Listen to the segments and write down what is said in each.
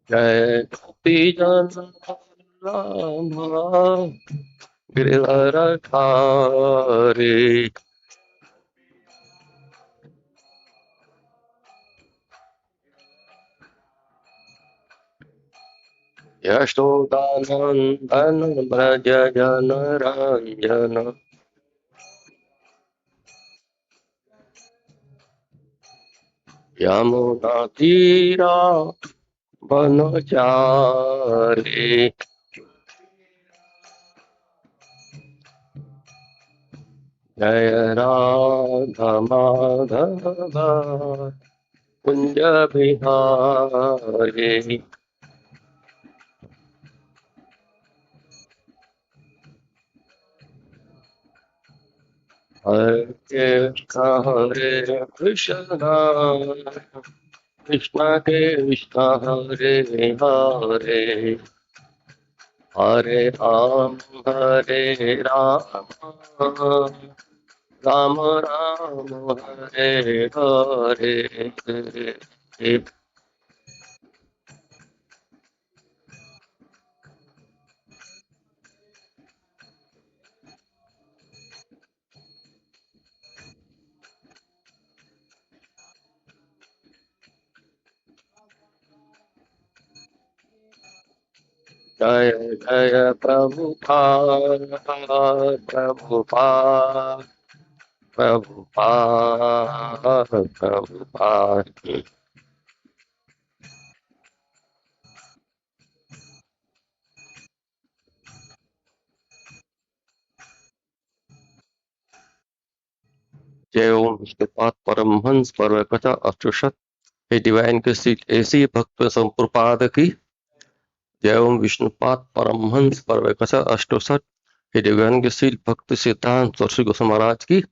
जय गोपी जन रामा गिरधर धारी यशोदानंदन व्रज जन रंजन यमुना तीरा वनचारी जय राधा माधव कुंज बिहारी हरे कृष्ण कृष्ण कृष्ण हरे हरे हरे हरे राम राम राम हरे हरे जय जय प्रभुपाद प्रभुपाद प्रभुपाद प्रभुपाद जय ओम विष्णुपाद परमहंस पर कथा अष्टोशत हे डिवाइन के सीट ऐसी भक्त संप्रपाद की जय ओम विष्णुपाद परमहंस पर कथा अष्टोशत हे डिवाइन के सीट भक्त सिद्धांत सरस्वती गोस्वामी महाराज की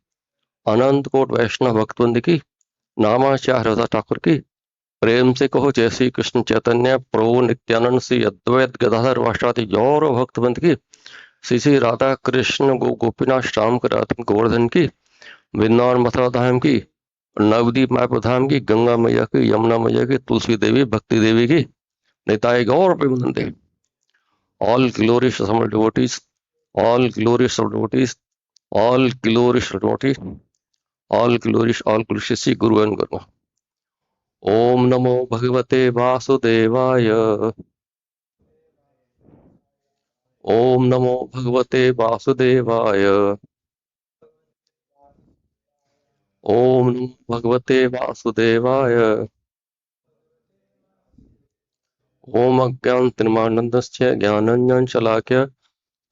अनंत कोट वैष्णव भक्तवृंद की नामाचार्य हृदय ठाकुर की प्रेम से कहो जय श्री कृष्ण चैतन्य प्रभु नित्यानंद श्री अद्वैत गदाधर वासवादी गौर भक्तवृंद की श्री श्री राधा कृष्ण गोपीनाथ श्याम के राधा गोवर्धन की वृंदावन मथुरा धाम की नवदीप मायापुर धाम की गंगा मैया की यमुना मैया की तुलसी देवी भक्ति देवी की निताय गौर प्रेमानंदे all glorious devotees, all glorious devotees, all glorious devotees, all glorious Shri guru and गुरु ओम नमो भगवते वासुदेवाय ओम नमो भगवते वासुदेवाय ओम नमो भगवते वासुदेवाय ओम अज्ञानतिमिरान्धस्य ज्ञानाञ्जनशलाकया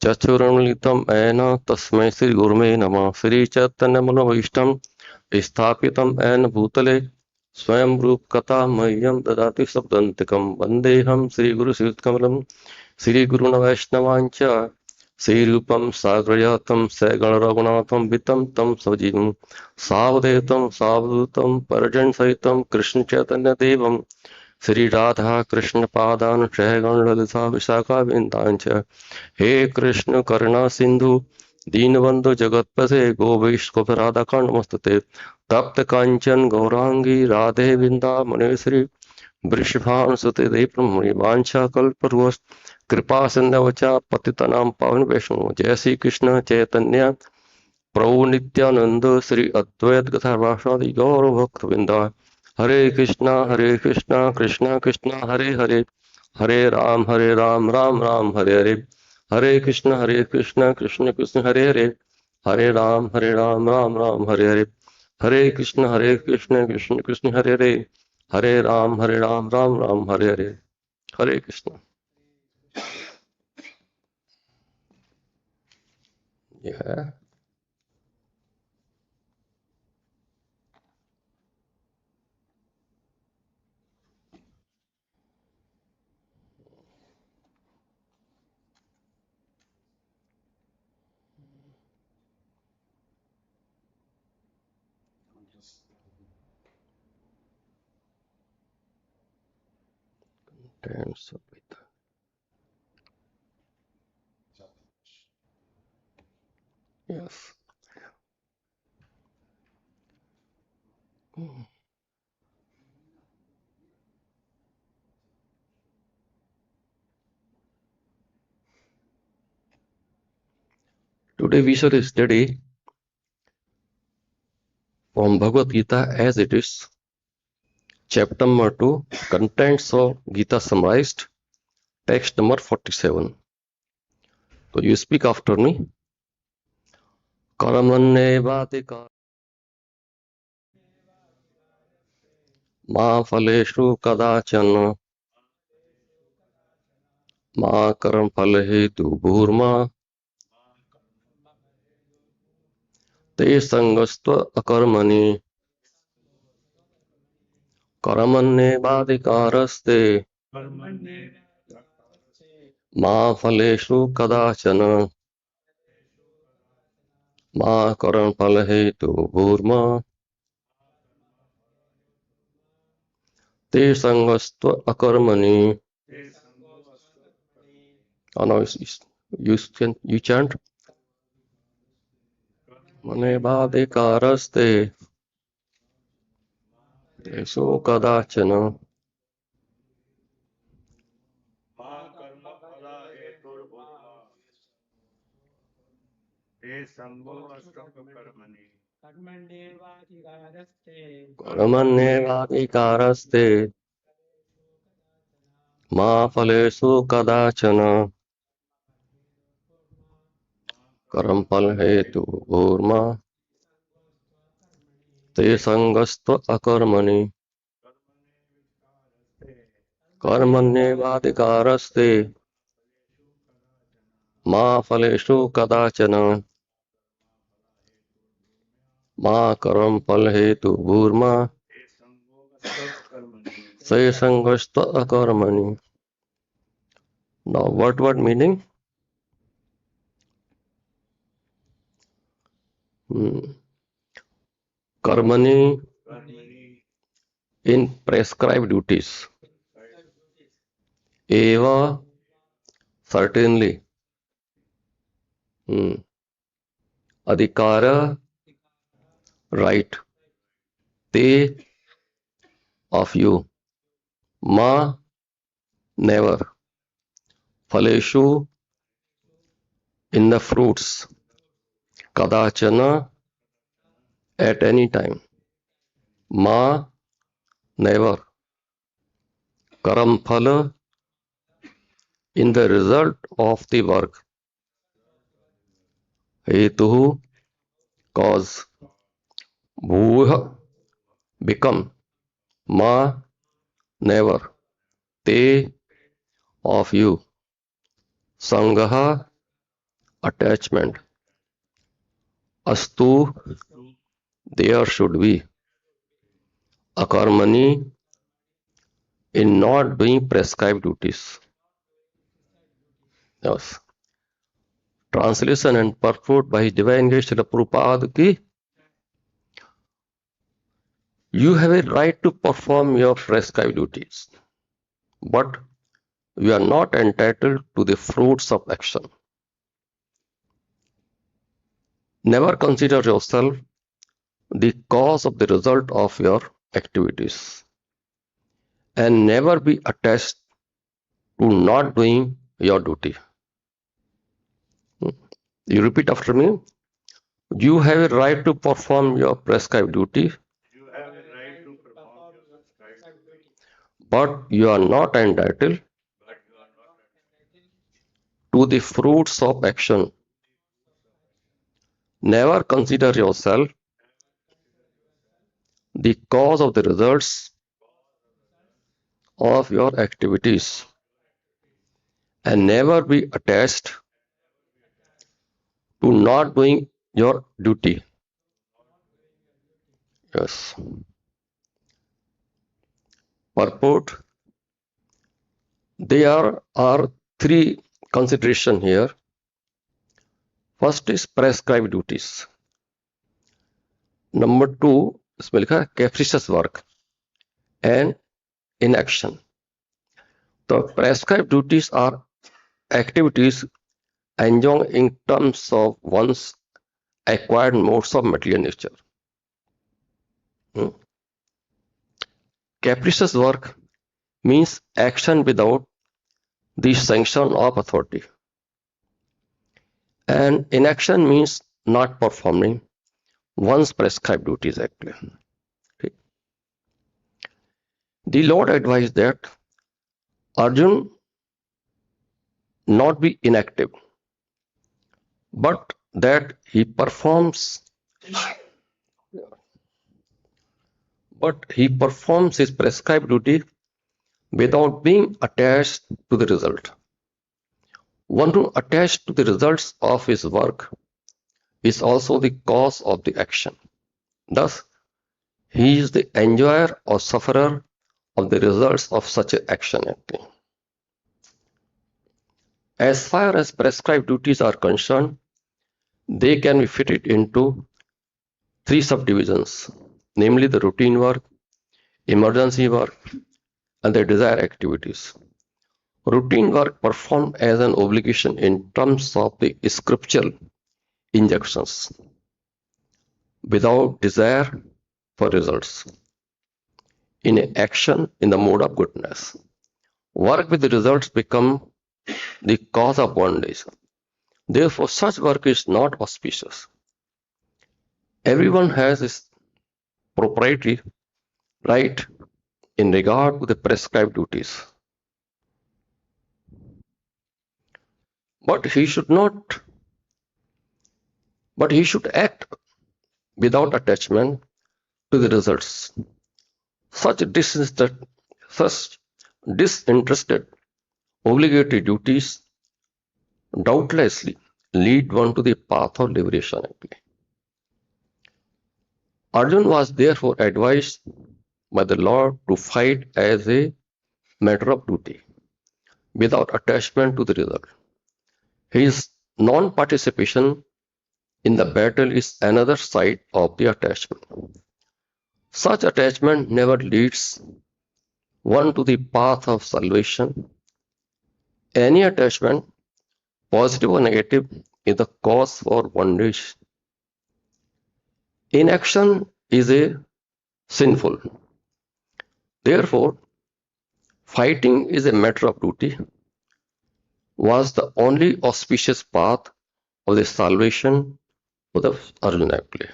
चक्षुरुन्मिलितं येन तस्मै श्रीगुरुवे नमः। श्रीचैतन्यमनोभीष्टं स्थापितं येन भूतले स्वयं रूपकथा मह्यं ददाति शब्दान्तिकं वन्देऽहं श्रीगुरुश्रीयुतकमलं श्रीगुरून् वैष्णवाञ्च श्रीरूपं साग्रजातं सगणरघुनाथं वितं तं सजीवं सावधूतं सावधूतं परिजनसहितं कृष्णचैतन्यदेवं श्री राधा कृष्ण पादान सहगण ललिता विशाखा विंदांच हे कृष्ण करुणा सिंधु दीनबंधु जगतपते गोवैष्णव राधा नमस्तते तप्त कांचन गौरांगी राधे वृंदावनेश्वरी वृषभानुसुते देवी वांछा कल्पतरुश्च कृपा सिंधवचा पतितनां पावन वैष्णव जय श्री कृष्ण चैतन्य प्रभु नित्यानंद श्री अद्वैत गदाधर गौर भक्त वृंदा हरे Krishna Krishna Krishna Hare Hare Hare Ram Ram Ram Hare Hare Hare Krishna Krishna Krishna Hare Hare Hare Ram Ram Ram Hare Hare Hare Krishna Krishna Krishna Hare Hare Hare Ram Ram Ram Hare Hare Hare Krishna yeah. Dance with yes. Today we shall study from Bhagavad-Gita as it is, chapter number 2, contents of Gita summarized, text number 47. So you speak after me. Karamanyevadika ma phaleshu kadachana ma karam phalehetu bhurma te sangastva akarmani karamanyevadikaraste ma phaleshu kadachana ma karam phalehetu bhurma te sangastva akarmani. Now you chant manevadikaraste tesu kadachana karamanyevadikaraste ma phalesu kadachana karam phalhetu bhurma te sangastva akarmani karmanyevadikaraste ma phaleshu kadachana ma karam phalhetu bhurma te sangastva akarmani. Now what meaning? Karmani in prescribed duties. Eva certainly. Adhikara right. Te of you. Ma never. Phaleshu in the fruits. Kadachana at any time. Ma never. Karam phala in the result of the work. Hetuhu cause. Bhuha become. Ma never. Te of you. Sangaha attachment. Astu there should be. Akarmani in not doing prescribed duties. Yes. Translation and purport by His Divine Grace Srila Prabhupada ki. You have a right to perform your prescribed duties, but you are not entitled to the fruits of action. Never consider yourself the cause of the result of your activities, and never be attached to not doing your duty. You repeat after me. You have a right to perform your prescribed duty, but you are not entitled to the fruits of action. Never consider yourself the cause of the results of your activities, and never be attached to not doing your duty. Yes. Purport. There are three considerations here. First is prescribed duties. Number 2, इसमें लिखा है capricious work and inaction. The prescribed duties are activities enjoined in terms of one's acquired modes of material nature. Capricious work means action without the sanction of authority. And inaction means not performing one's prescribed duties actually. Okay. The Lord advised that Arjun not be inactive, but that he performs his prescribed duty without being attached to the result. One who attached to the results of his work is also the cause of the action. Thus, he is the enjoyer or sufferer of the results of such an action. As far as prescribed duties are concerned, they can be fitted into three subdivisions, namely the routine work, emergency work, and the desired activities. Routine work performed as an obligation in terms of the scriptural injunctions, without desire for results, in action in the mode of goodness. Work with the results become the cause of bondage. Therefore, such work is not auspicious. Everyone has his proprietary right in regard to the prescribed duties. But he should not, but he should act without attachment to the results. Such disinterested obligatory duties doubtlessly lead one to the path of liberation. Arjun was therefore advised by the Lord to fight as a matter of duty, without attachment to the result. His non-participation in the battle is another side of the attachment. Such attachment never leads one to the path of salvation. Any attachment, positive or negative, is the cause for bondage. Inaction is a sinful. Therefore, fighting is a matter of duty was the only auspicious path of the salvation for the Arjuna actually.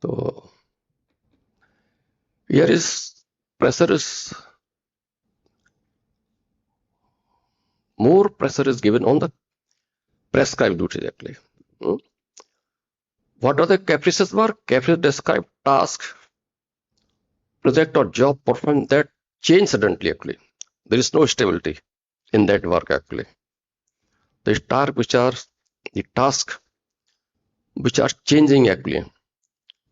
So here is pressure is more pressure is given on the prescribed duties actually. What are the caprices work? Caprices describe task, project or job performed that change suddenly actually. There is no stability in that work actually. The task which are changing actually.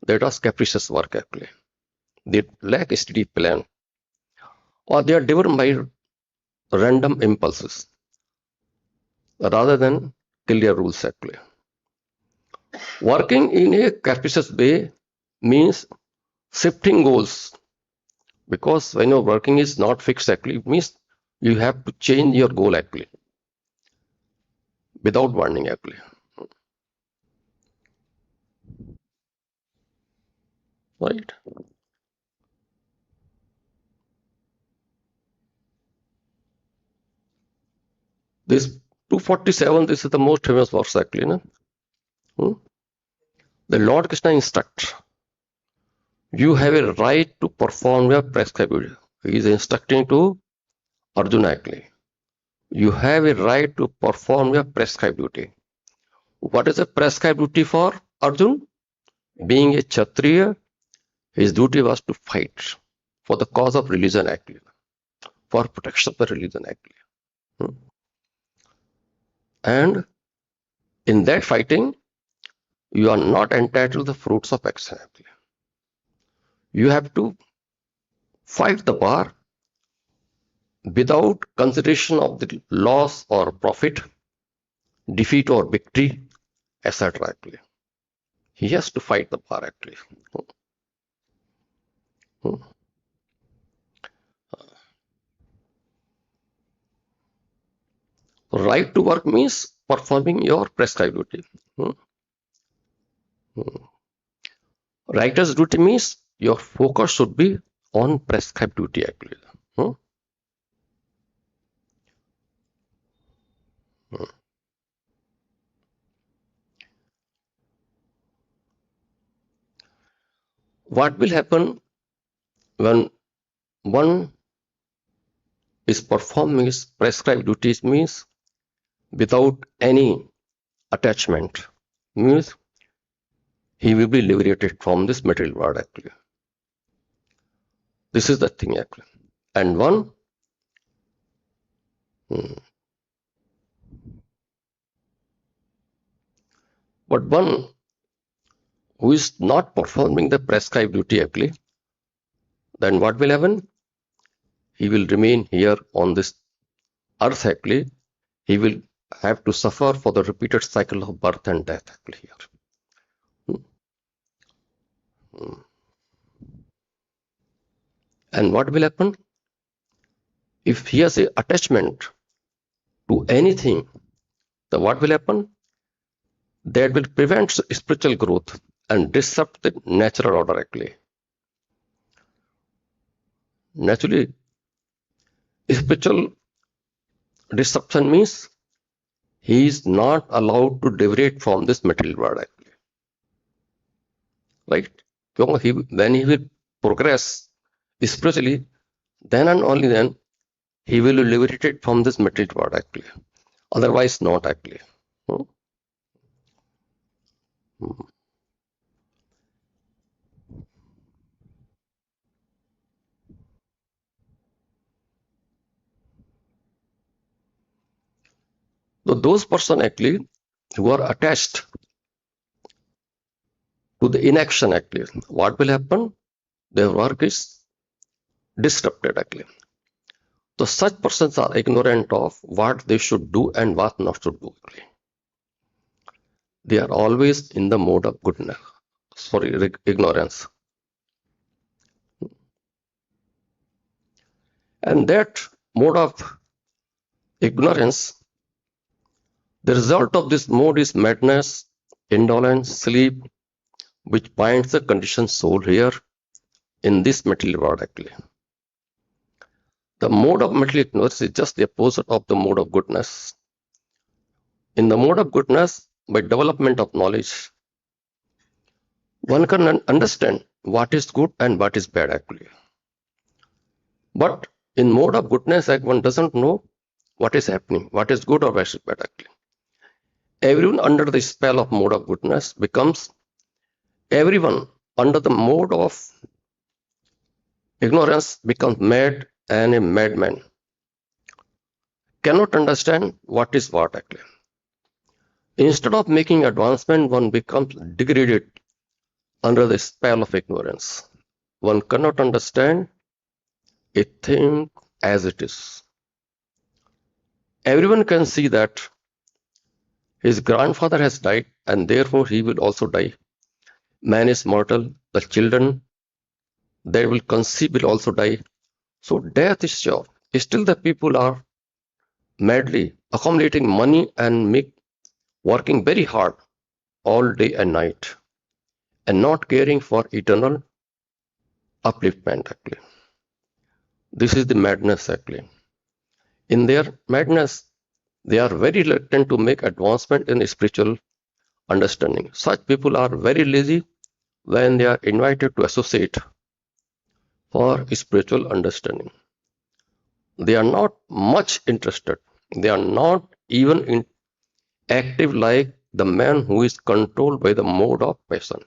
That is capricious work actually. They lack a steady plan, or they are driven by random impulses rather than clear rules actually. Working in a capricious way means shifting goals, because when your working is not fixed actually, it means you have to change your goal actually without warning actually. Right? This 247, this is the most famous verse actually. No? The Lord Krishna instructs, you have a right to perform your prescribed duty. He is instructing to Arjuna actually. You have a right to perform your prescribed duty. What is a prescribed duty for Arjuna? Being a Kshatriya, his duty was to fight for the cause of religion actually, for protection of the religion actually. And in that fighting, you are not entitled to the fruits of action actually. You have to fight the war without consideration of the loss or profit, defeat or victory, etc. actually. He has to fight the war actually. Right to work means performing your prescribed duty. Hmm? Hmm. Writer's duty means your focus should be on prescribed duty actually. Hmm? Hmm. What will happen when one is performing his prescribed duties means without any attachment, means he will be liberated from this material world actually. This is the thing actually. And one but one who is not performing the prescribed duty actually, then what will happen? He will remain here on this earth actually. He will have to suffer for the repeated cycle of birth and death actually here. And what will happen? If he has a attachment to anything, then what will happen? That will prevent spiritual growth and disrupt the natural order actually. Naturally, spiritual disruption means he is not allowed to deviate from this material world actually. Right? When he will progress spiritually, then and only then he will be liberated from this material world actually. Otherwise not actually. Hmm? Hmm. So those person actually who are attached to the inaction actually, what will happen? Their work is disrupted actually. So such persons are ignorant of what they should do and what not to do. They are always in the mode of goodness. Ignorance. And that mode of ignorance, the result of this mode is madness, indolence, sleep, which binds the conditioned soul here in this material world actually. The mode of material ignorance is just the opposite of the mode of goodness. In the mode of goodness, by development of knowledge, one can understand what is good and what is bad actually. But in mode of goodness, one doesn't know what is happening, what is good or what is bad actually. Everyone under the spell of mode of goodness becomes everyone under the mode of ignorance becomes mad and a madman. Cannot understand what is what actually. Instead of making advancement, one becomes degraded under the spell of ignorance. One cannot understand a thing as it is. Everyone can see that his grandfather has died and therefore he will also die. Man is mortal, the children they will conceive will also die. So death is sure. Still the people are madly accumulating money and working very hard all day and night and not caring for eternal upliftment actually. This is the madness actually. In their madness, they are very reluctant to make advancement in spiritual understanding. Such people are very lazy when they are invited to associate for spiritual understanding. They are not much interested. They are not even active like the man who is controlled by the mode of passion.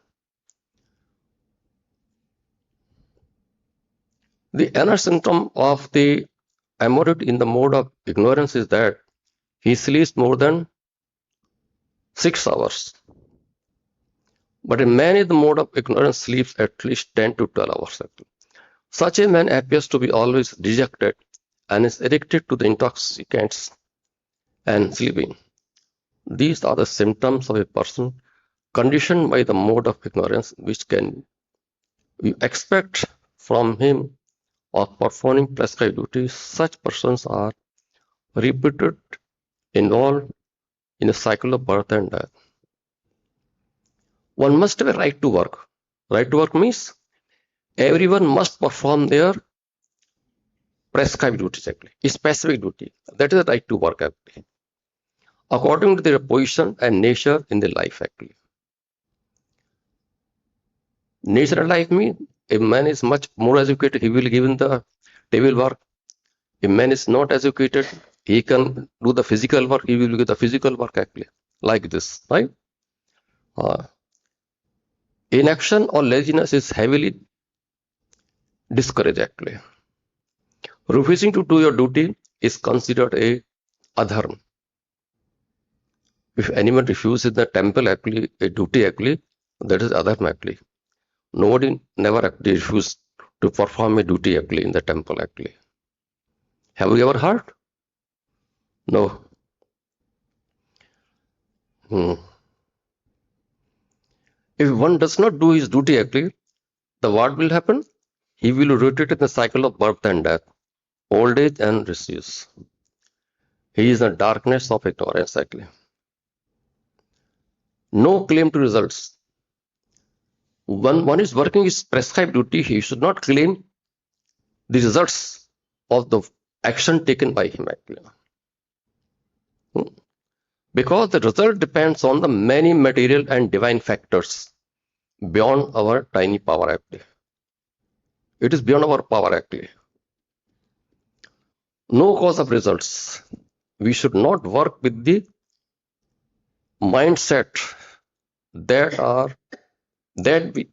The inner symptom of the amorit in the mode of ignorance is that he sleeps more than 6 hours. But a man in the mode of ignorance sleeps at least 10 to 12 hours. Such a man appears to be always dejected and is addicted to the intoxicants and sleeping. These are the symptoms of a person conditioned by the mode of ignorance, which can we expect from him of performing prescribed duties. Such persons are reputed involved in a cycle of birth and death. One must have a right to work. Right to work means everyone must perform their prescribed duties, actually, specific duty. That is the right to work, actually, according to their position and nature in their life, actually. Nature and life means a man is much more educated, he will give in the table work. A man is not educated, he can do the physical work, he will do the physical work, actually, like this, right? Inaction or laziness is heavily discouraged, actually. Refusing to do your duty is considered a adharma. If anyone refuses the temple, actually, a duty, actually, that is adharma, actually. Nobody never actually refused to perform a duty, actually, in the temple, actually. Have you ever heard? No. If one does not do his duty, actually, the what will happen? He will rotate in the cycle of birth and death, old age and disuse. He is the darkness of ignorance, actually. No claim to results. One is working his prescribed duty, he should not claim the results of the action taken by him, actually. Because the result depends on the many material and divine factors beyond our tiny power, actually. It is beyond our power, actually. No cause of results. We should not work with the mindset that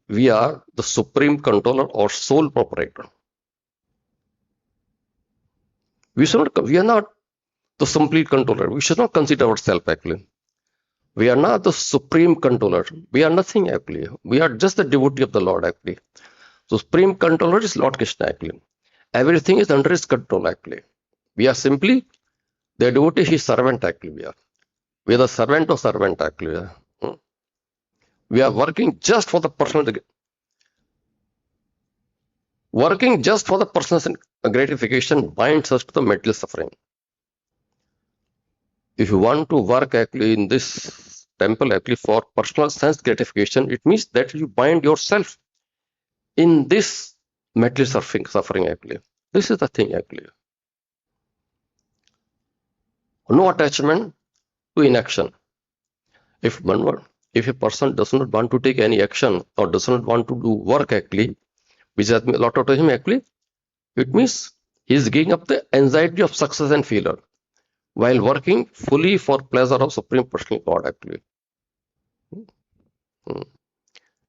we are the supreme controller or sole proprietor. We are not the complete controller. We should not consider ourselves, actually. We are not the supreme controller. We are nothing, actually. We are just the devotee of the Lord, actually. So supreme controller is Lord Krishna, actually. Everything is under his control, actually. We are simply the devotee, his servant, actually. We are the servant of servant, actually. We are working just for the personal gratification binds us to the material suffering. If you want to work, actually, in this temple, actually, for personal sense gratification, it means that you bind yourself in this material suffering, actually. This is the thing, actually. No attachment to inaction. If a person does not want to take any action or does not want to do work, actually, which has been allotted to him, actually, it means he is giving up the anxiety of success and failure while working fully for pleasure of Supreme Personal God, actually.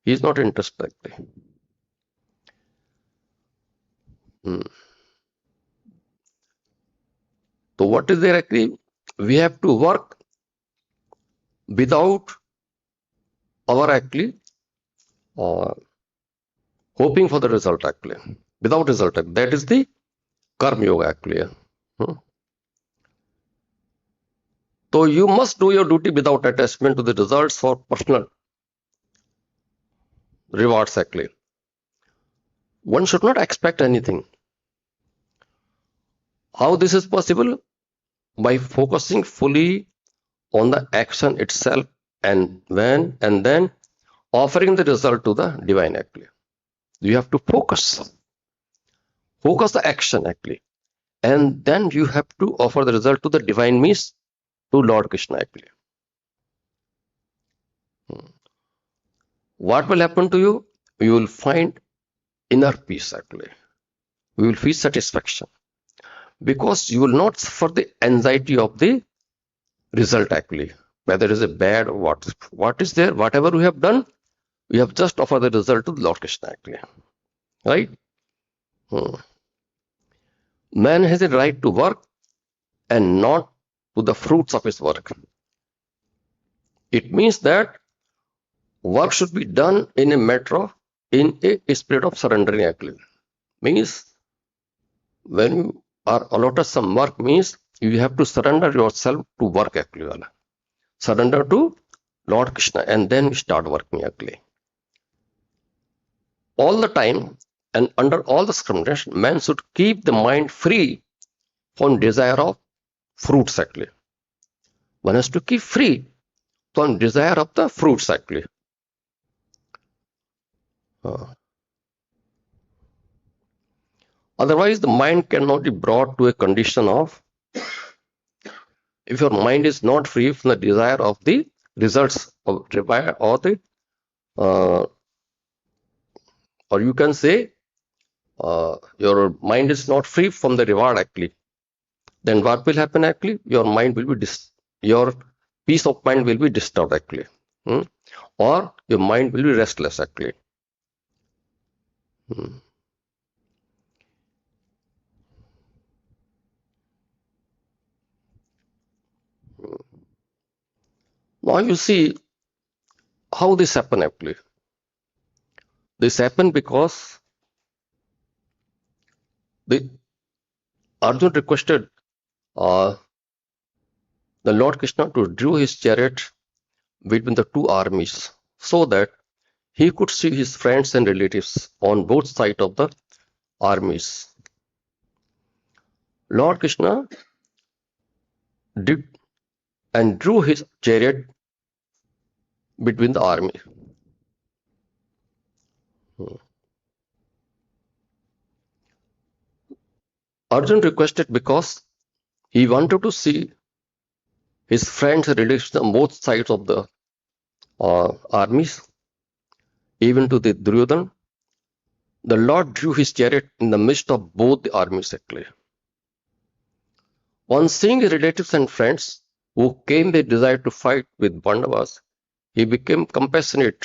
He is not interested, actually. So what is there, actually? We have to work without our, actually, hoping for the result, actually. Without result. That is the karma yoga, actually. So you must do your duty without attachment to the results for personal rewards, actually. One should not expect anything. How this is possible? By focusing fully on the action itself and then offering the result to the divine, actually. You have to focus the action, actually, and then you have to offer the result to the divine, means to Lord Krishna, actually. What will happen to you? You will find inner peace, actually. You will feel satisfaction because you will not suffer the anxiety of the result, actually, whether it is a bad or what is there, whatever we have done, we have just offered the result to the Lord Krishna, actually. Right? Man has a right to work and not to the fruits of his work. It means that work should be done in a spirit of surrendering, actually. Means when you are allotted some work, means you have to surrender yourself to work, actually. Surrender to Lord Krishna and then start working, actually. All the time and under all the circumstances, man should keep the mind free from desire of fruits, actually. One has to keep free from desire of the fruits actually. Otherwise, the mind cannot be brought to a condition of, if your mind is not free from the desire of the results of desire or the, or you can say, your mind is not free from the reward actually, then what will happen actually? Your mind will be your peace of mind will be disturbed actually, or your mind will be restless actually. Now you see how this happened actually. This happened because the Arjun requested the Lord Krishna to draw his chariot between the two armies so that he could see his friends and relatives on both sides of the armies. Lord Krishna did and drew his chariot between the army. Arjun requested because he wanted to see his friends and relatives on both sides of the armies, even to the Duryodhan. The Lord drew his chariot in the midst of both the armies actually. On seeing his relatives and friends who came with desire to fight with Pandavas, he became compassionate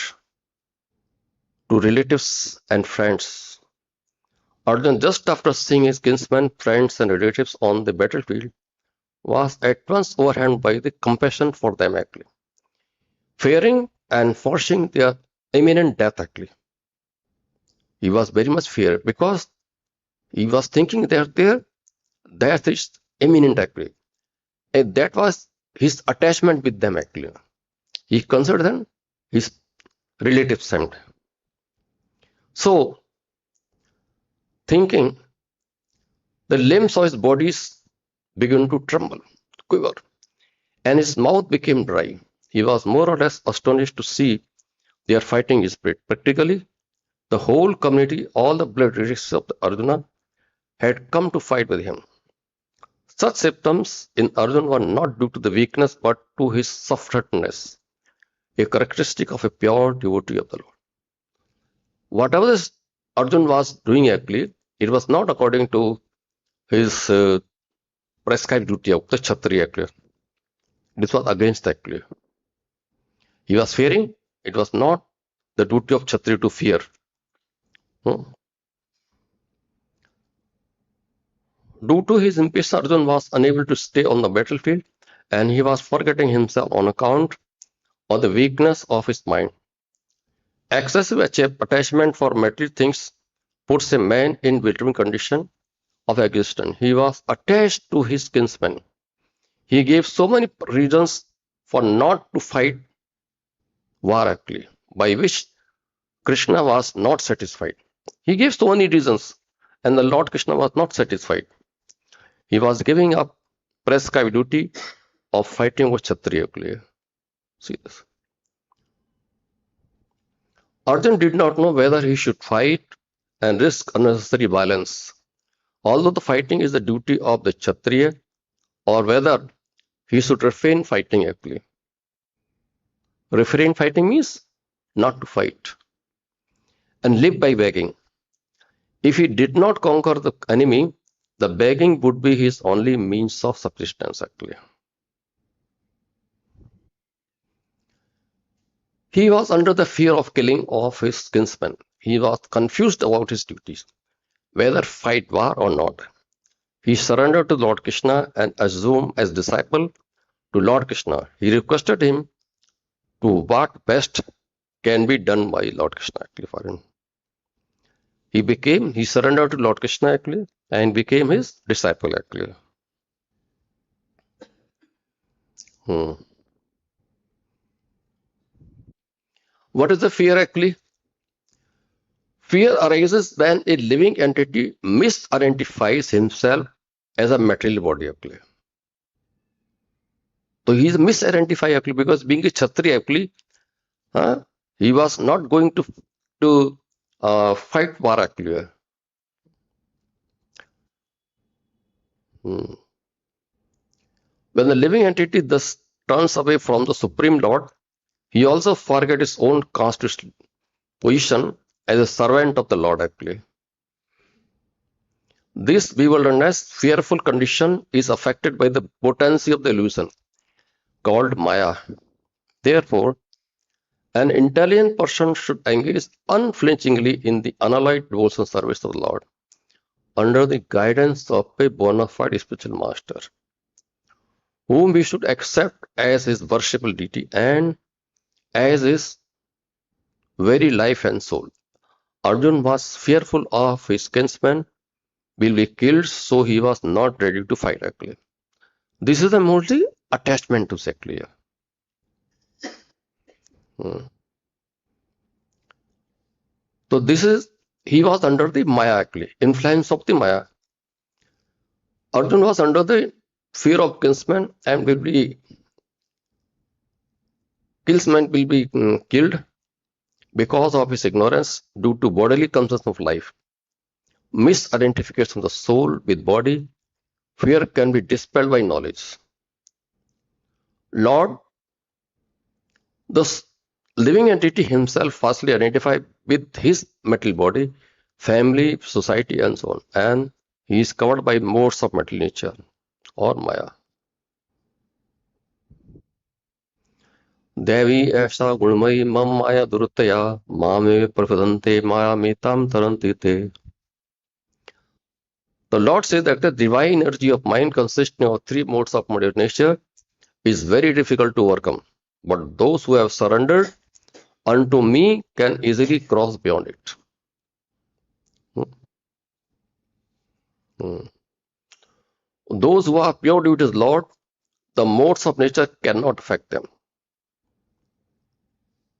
to relatives and friends. Arjun, just after seeing his kinsmen, friends, and relatives on the battlefield, was at once overwhelmed by the compassion for them actually, fearing and foreseeing their imminent death actually. He was very much feared because he was thinking that their death is imminent actually. And that was his attachment with them actually. He considered them his relatives. And so, thinking, the limbs of his bodies began to tremble, quiver, and his mouth became dry. He was more or less astonished to see their fighting spirit. Practically, the whole community, all the blood relatives of the Arjuna, had come to fight with him. Such symptoms in Arjuna were not due to the weakness but to his soft-heartedness, a characteristic of a pure devotee of the Lord. Whatever this Arjuna was doing actually, it was not according to his prescribed duty of the Kshatriya actually. This was against actually. He was fearing, it was not the duty of Kshatriya to fear. Due to his impatience, Arjuna was unable to stay on the battlefield and he was forgetting himself on account of the weakness of his mind. Excessive attachment for material things puts a man in withering condition of existence. He was attached to his kinsmen. He gave so many reasons for not to fight war actually, by which Krishna was not satisfied. He gave so many reasons and the Lord Krishna was not satisfied. He was giving up prescribed duty of fighting with Kshatriya. See this. Arjun did not know whether he should fight and risk unnecessary violence, although the fighting is the duty of the Kshatriya, or whether he should refrain fighting actually. Refrain fighting means not to fight and live by begging. If he did not conquer the enemy, the begging would be his only means of subsistence actually. He was under the fear of killing of his kinsmen. He was confused about his duties, whether fight war or not. He surrendered to Lord Krishna and assumed as disciple to Lord Krishna. He requested him to what best can be done by Lord Krishna actually for him. He surrendered to Lord Krishna actually and became his disciple actually. What is the fear actually? Fear arises when a living entity misidentifies himself as a material body actually. So he is misidentified actually, because being a Kshatriya actually, he was not going to fight war actually. Hmm. When the living entity thus turns away from the Supreme Lord, he also forgets his own constitutional position as a servant of the Lord actually. This bewilderness, fearful condition is affected by the potency of the illusion called Maya. Therefore, an intelligent person should engage unflinchingly in the unalloyed devotional service of the Lord under the guidance of a bona fide spiritual master, whom we should accept as his worshipable deity and as his very life and soul. Arjun was fearful of his kinsman will be killed, so he was not ready to fight actually. This is the mostly attachment to actually. Hmm. So this is, he was under the Maya actually, influence of the Maya. Arjun was under the fear of kinsman and kinsman will be killed because of his ignorance due to bodily conception of life. Misidentification of the soul with body, fear can be dispelled by knowledge. Lord, the living entity himself firstly identified with his material body, family, society, and so on, and he is covered by modes of material nature or Maya. Devi ऐसा गुणमयी मम माया दुरुतया मामे प्रपदन्ते माया मेताम तरन्ति te. The Lord says that the divine energy of mind consisting of three modes of material nature is very difficult to overcome, but those who have surrendered unto me can easily cross beyond it. Hmm. Those who are pure devotees, Lord, the modes of nature cannot affect them.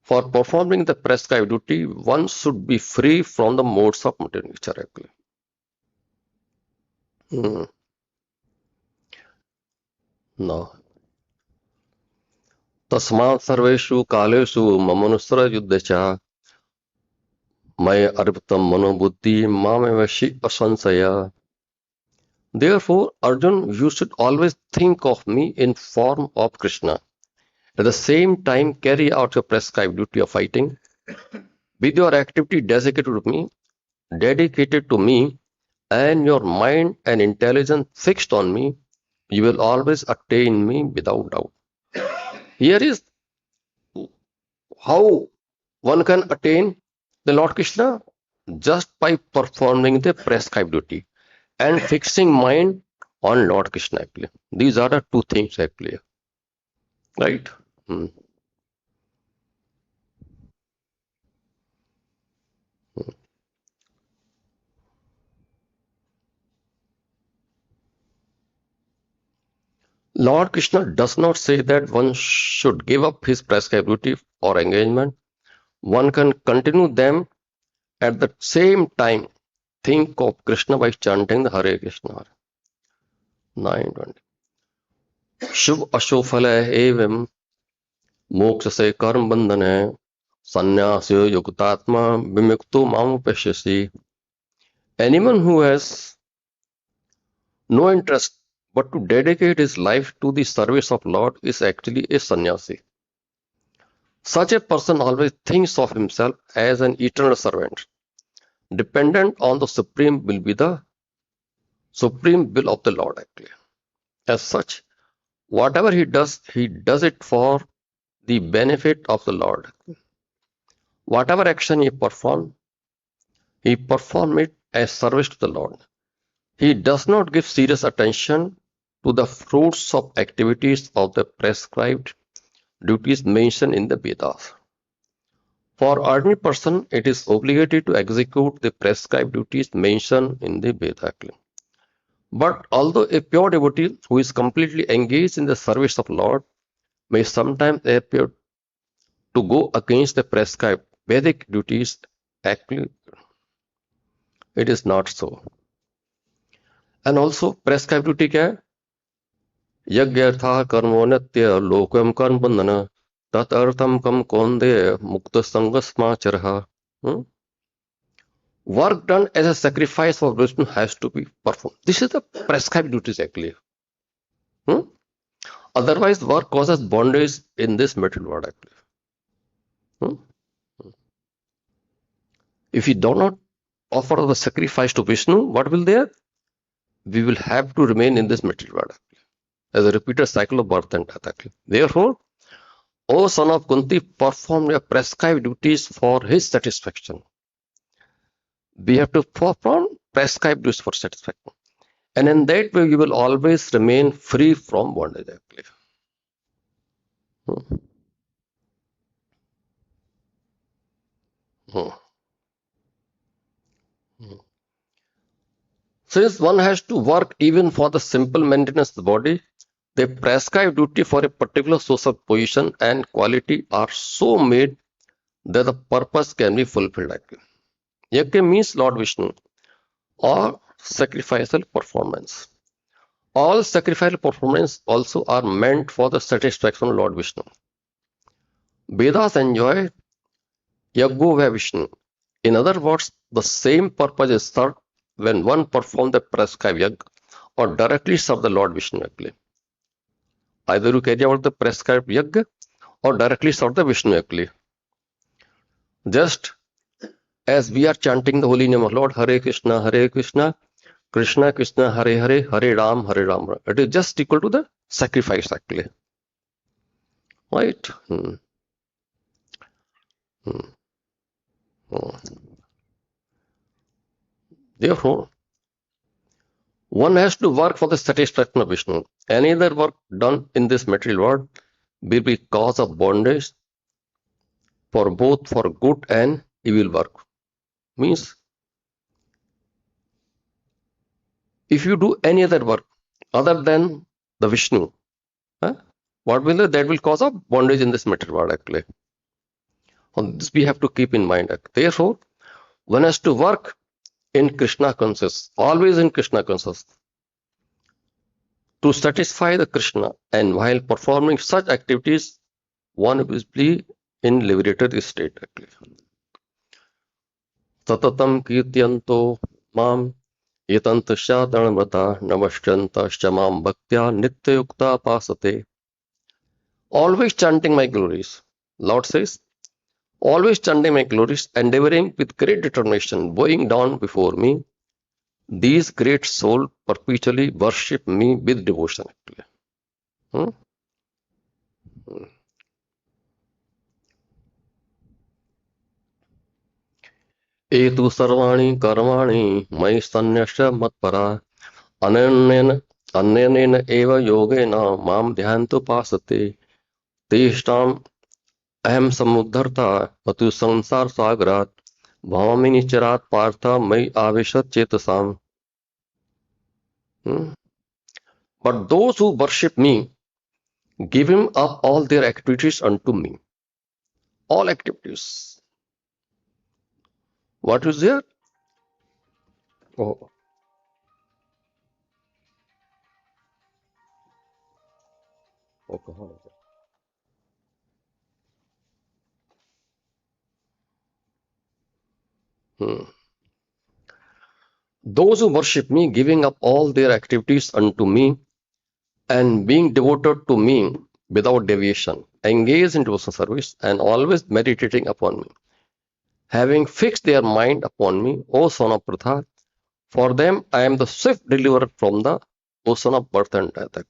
For performing the prescribed duty, one should be free from the modes of material nature actually. No. तस्मात् सर्वेषु कालेषु ममनुसर युद्धचा मय अर्पितं मनोबुद्धि मामेव असंशय. Therefore, Arjun, you should always think of me in form of Krishna. At the same time, carry out your prescribed duty of fighting with your activity dedicated to me, and your mind and intelligence fixed on me. You will always attain me without doubt. Here is how one can attain the Lord Krishna, just by performing the prescribed duty and fixing mind on Lord Krishna actually. These are the two things actually. Right? Hmm. Lord Krishna does not say that one should give up his prescribed duty or engagement. One can continue them at the same time. Think of Krishna by chanting the Hare Krishna. 920. शुभ अशुभ फल एवं मोक्ष से कर्म बंधन है संन्यास युक्तात्मा विमुक्तो माम पश्यसि. Anyone who has no interest but to dedicate his life to the service of Lord is actually a sannyasi. Such a person always thinks of himself as an eternal servant, dependent on the supreme will of the Lord actually. As such, whatever he does it for the benefit of the Lord. Whatever action he performs it as service to the Lord. He does not give serious attention to the fruits of activities of the prescribed duties mentioned in the Vedas. For ordinary person, it is obligatory to execute the prescribed duties mentioned in the Vedas. But although a pure devotee who is completely engaged in the service of Lord may sometimes appear to go against the prescribed Vedic duties, actually it is not so. And also prescribed duty क्या है? Yagyartha karmo natya lokam karm bandhana tat artham kam konde mukta sangasma charha. Work done as a sacrifice for Vishnu has to be performed. This is the prescribed duties actually. Otherwise, work causes bondage in this material world actually. If we do not offer the sacrifice to Vishnu, what will there? We will have to remain in this material world actually, as a repeated cycle of birth and death actually. Therefore, O son of Kunti, perform your prescribed duties for his satisfaction. We have to perform prescribed duties for satisfaction. And in that way, you will always remain free from bondage actually. Since one has to work even for the simple maintenance of the body, the prescribed duty for a particular source of position and quality are so made that the purpose can be fulfilled. Yajna means Lord Vishnu or sacrificial performance. All sacrificial performance also are meant for the satisfaction of Lord Vishnu. Vedas enjoy Yaggovaya Vishnu. In other words, the same purpose is served when one performs the prescribed yajna or directly serve the Lord Vishnu actually. Either you carry out the prescribed yajna or directly serve the Vishnu actually. Just as we are chanting the holy name of Lord, Hare Krishna, Krishna Krishna, Hare Hare, Hare Ram, Hare Ram. It is just equal to the sacrifice actually. Right? Therefore, one has to work for the satisfaction of Vishnu. Any other work done in this material world will be cause of bondage for both for good and evil work. Means, if you do any other work other than the Vishnu, what will that will cause a bondage in this material world actually. And this we have to keep in mind. Therefore, one has to work in Krishna consciousness, always in Krishna consciousness, to satisfy the Krishna, and while performing such activities, one will be in liberated state actually. Tatatam kirtyanto mam etantasya dhanamrata namaskyantasya mam bhaktya nityayukta pasate. Always chanting my glories. Lord says, always chanting my glories, endeavoring with great determination, bowing down before me, these great souls perpetually worship me with devotion actually. Etu sarvani karmani mai sanyasya matpara anyanena eva yogena mam dhyantu pasate teshtam aham samudharta atu sansar sagrat bhavamini charat partha mai aveshat chetasam. But those who worship me, giving up all their activities unto me. All activities. What is there? Oh. Okay. Those who worship me, giving up all their activities unto me, and being devoted to me without deviation, engaged in devotional service, and always meditating upon me, having fixed their mind upon me, O son of Pritha, for them I am the swift deliverer from the ocean of birth and death.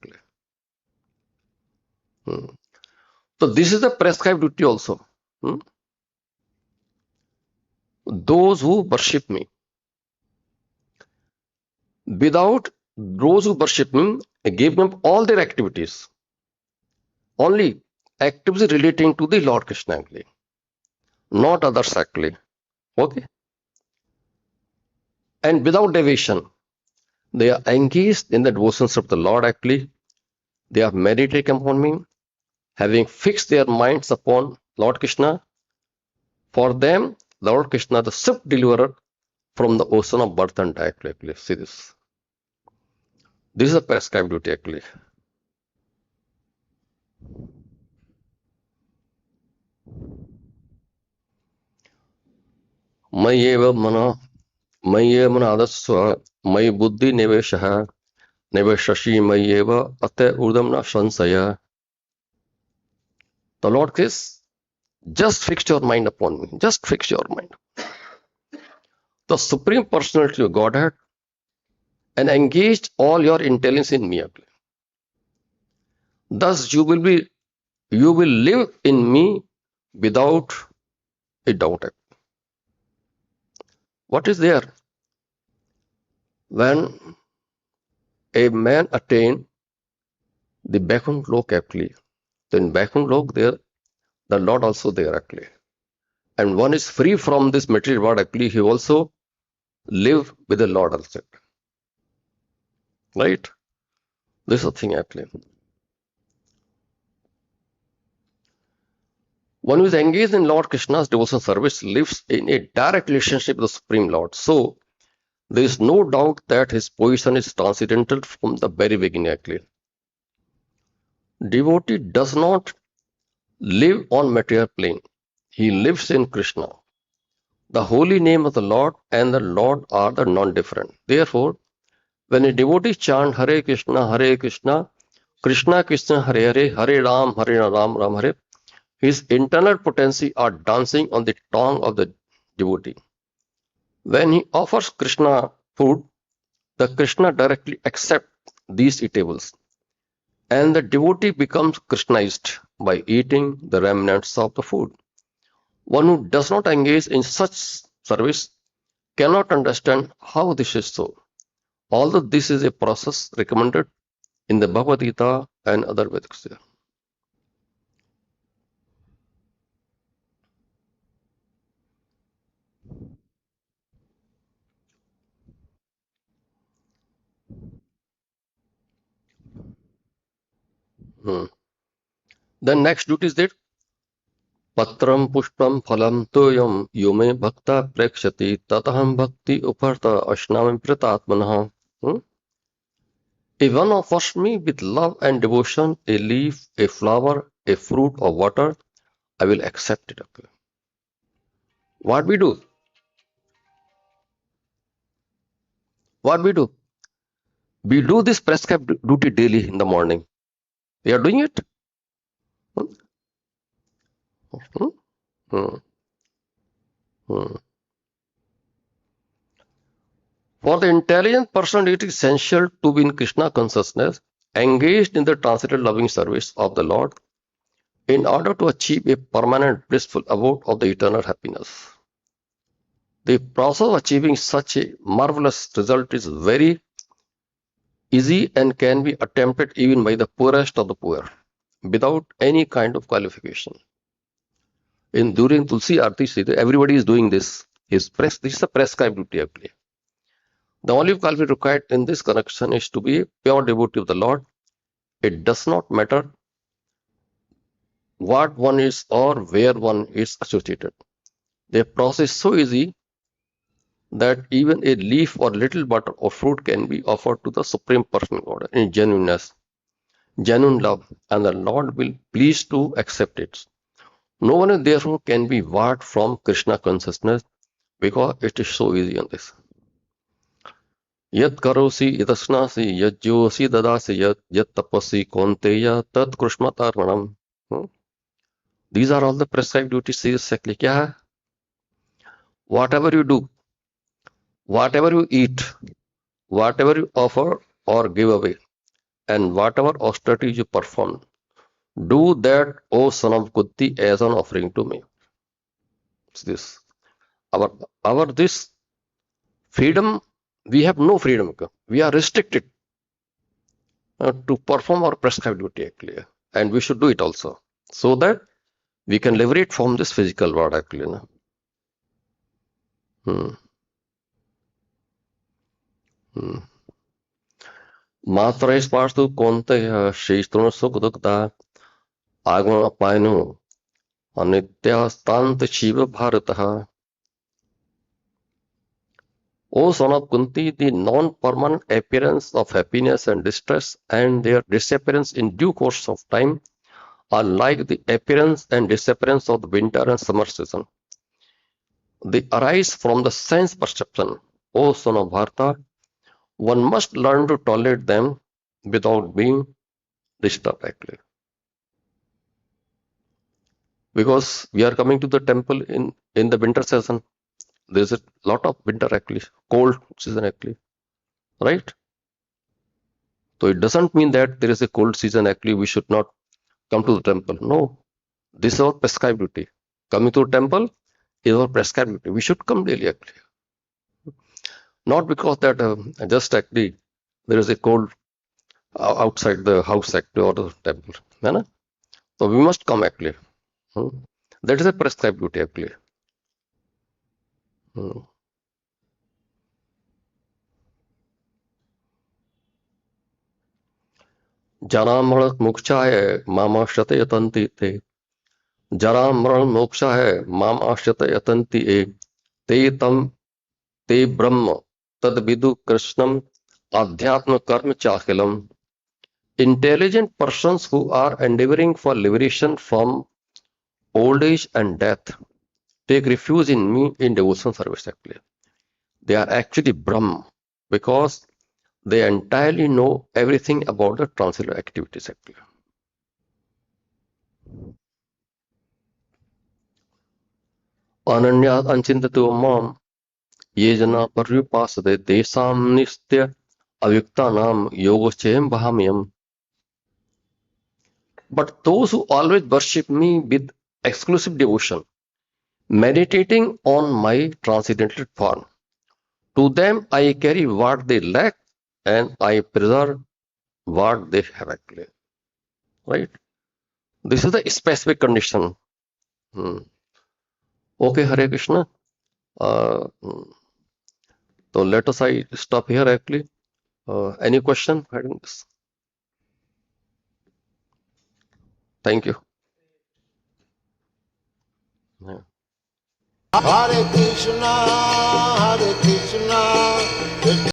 So this is the prescribed duty also. Those who worship me. Without those who worship me, giving up all their activities. Only activities relating to the Lord Krishna actually, not others actually. Okay? And without deviation, they are engaged in the devotions of the Lord actually. They are meditating upon me, having fixed their minds upon Lord Krishna. For them, Lord Krishna, the swift deliverer from the ocean of birth and death actually. See this. This is a prescribed duty actually. मय्येव मन आदस्व मयि बुद्धि निवेशः निवेशसि मय्येव अत ऊर्ध्वं न संशय. The Lord says, just fix your mind upon me. Just fix your mind. The Supreme Personality of Godhead and engage all your intelligence in me. Thus you will live in me without a doubt. What is there? When a man attain the Vaikuntha Lok actually, then Vaikuntha Lok there, the Lord also there actually. And one is free from this material world actually, he also live with the Lord also. Right? This is the thing actually. One who is engaged in Lord Krishna's devotional service lives in a direct relationship with the Supreme Lord. So, there is no doubt that his position is transcendental from the very beginning actually. Devotee does not live on material plane. He lives in Krishna. The holy name of the Lord and the Lord are the non-different. Therefore, when a devotee chants Hare Krishna, Krishna Krishna, Hare Hare, Hare Ram, Ram Hare, his internal potency are dancing on the tongue of the devotee. When he offers Krishna food, the Krishna directly accepts these eatables, and the devotee becomes Krishnaized by eating the remnants of the food. One who does not engage in such service cannot understand how this is so. Although this is a process recommended in the Bhagavad-Gita and other Vedics. Then next duty is that Patram pushpam phalam toyam yume bhakta prekshati tataham bhakti uparta ashnami pratatmanah. If one offers me with love and devotion a leaf, a flower, a fruit or water, I will accept it. Okay. What we do? What we do? We do this prescribed duty daily in the morning. We are doing it. Hmm? Hmm? Hmm. Hmm. For the intelligent person, it is essential to be in Krishna consciousness, engaged in the transcendental loving service of the Lord, in order to achieve a permanent blissful abode of the eternal happiness. The process of achieving such a marvelous result is very easy and can be attempted even by the poorest of the poor, without any kind of qualification. During Tulsi Arti, everybody is doing this. This is a prescribed duty actually. The only qualification required in this connection is to be a pure devotee of the Lord. It does not matter what one is or where one is associated. The process is so easy that even a leaf or little butter or fruit can be offered to the Supreme Person God in genuineness, genuine love, and the Lord will please to accept it. No one therefore can be barred from Krishna consciousness because it is so easy on this. Yat karosi yatasnasi yat josi dadasi yat tapasi konteya tat krishmatarmanam. These are all the prescribed duties. Exactly क्या है? Whatever you do, whatever you eat, whatever you offer or give away, and whatever austerities you perform, do that, O son of Kunti, as an offering to me. It's this. Our this freedom, we have no freedom. We are restricted to perform our prescribed duty actually, and we should do it also, so that we can liberate from this physical world actually. No? Matra is partu konte shishtrona sukdukta agama painu anitya stanta shiva bharataha. O son of Kunti, the non-permanent appearance of happiness and distress and their disappearance in due course of time are like the appearance and disappearance of the winter and summer season. They arise from the sense perception. O son of Bharata, one must learn to tolerate them without being disturbed actually. Because we are coming to the temple in the winter season. There's a lot of winter actually, cold season actually, right? So it doesn't mean that there is a cold season actually we should not come to the temple. No, this is our prescribed duty. Coming to the temple is our prescribed duty. We should come daily actually. Not because that just actually there is a cold outside the house actually or the temple. You know? So we must come actually. Hmm. That is a prescribed duty actually. Hmm. जरा मरण मोक्षा है माम आश्रते यतन्ति ते जरा मरण मोक्षा है माम आश्रते यतन्ति ए ते तम ते ब्रह्म तद विदु कृष्णम आध्यात्म कर्म चाखिलम. Intelligent persons who are endeavoring for liberation from old age and death take refuge in me in devotional service actually. They are actually Brahm because they entirely know everything about the transcendental activities actually. Ananya anchintatu mam ye jana paryupasade desam nistya avyuktanam yogoschayam bahamyam. But those who always worship me with exclusive devotion, meditating on my transcendental form, to them I carry what they lack and I preserve what they have actually. Right? This is the specific condition. Hmm. Okay, Hare Krishna. So let us I stop here actually. Any question regarding this? Thank you. Yeah. Hare Krishna